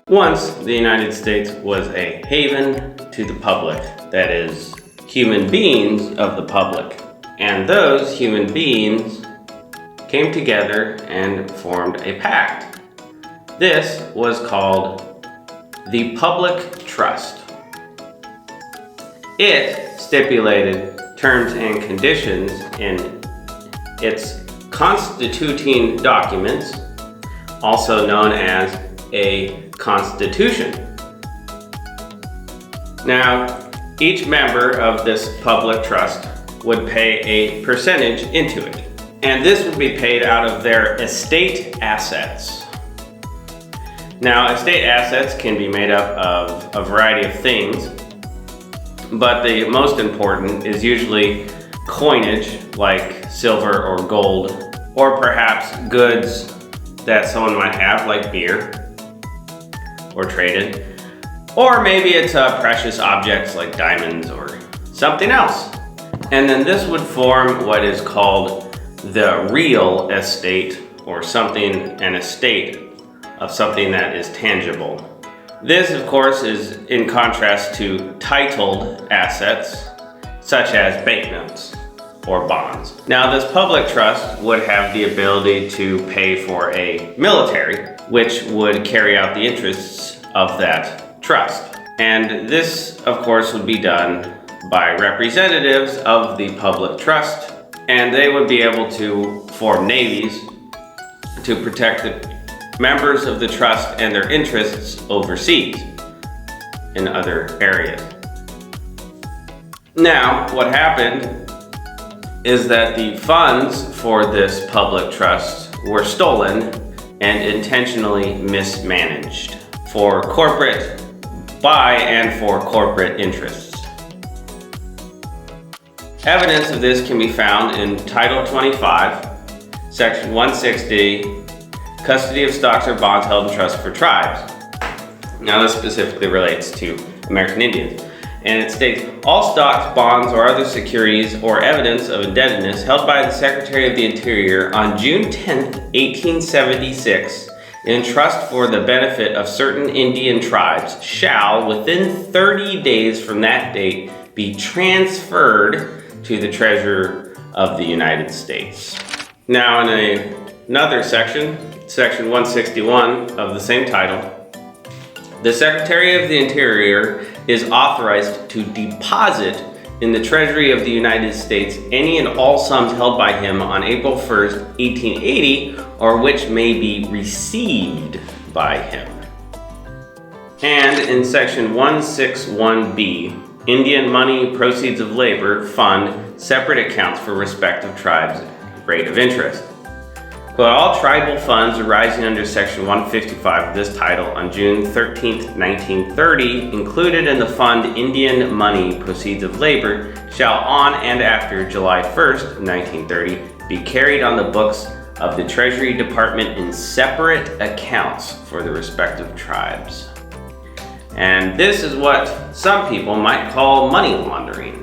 Once, the United States was a haven to the public, that is, human beings of the public. And those human beings came together and formed a pact. This was called the Public Trust. It stipulated terms and conditions in its constituting documents, also known as a constitution. Now, each member of this public trust would pay a percentage into it, and this would be paid out of their estate assets. Now, estate assets can be made up of a variety of things, but the most important is usually coinage like silver or gold, or perhaps goods that someone might have like beer or traded, or maybe it's precious objects like diamonds or something else. And then this would form what is called the real estate, or an estate of something that is tangible. This, of course, is in contrast to titled assets such as banknotes or bonds. Now, this public trust would have the ability to pay for a military, which would carry out the interests of that trust. And this, of course, would be done by representatives of the public trust, and they would be able to form navies to protect the members of the trust and their interests overseas in other areas. Now, what happened is that the funds for this public trust were stolen and intentionally mismanaged for corporate interests. Evidence of this can be found in Title 25, Section 160, Custody of Stocks or Bonds Held in Trust for Tribes. Now, this specifically relates to American Indians. And it states, all stocks, bonds, or other securities or evidence of indebtedness held by the Secretary of the Interior on June 10, 1876, in trust for the benefit of certain Indian tribes shall, within 30 days from that date, be transferred to the Treasurer of the United States. Now, in another section, Section 161 of the same title, the Secretary of the Interior is authorized to deposit in the Treasury of the United States any and all sums held by him on April 1st, 1880, or which may be received by him. And in Section 161B, Indian Money Proceeds of Labor Fund separate accounts for respective tribes' rate of interest. Quote, all tribal funds arising under Section 155 of this title on June 13, 1930, included in the fund Indian Money Proceeds of Labor, shall on and after July 1st, 1930, be carried on the books of the Treasury Department in separate accounts for the respective tribes. And this is what some people might call money laundering.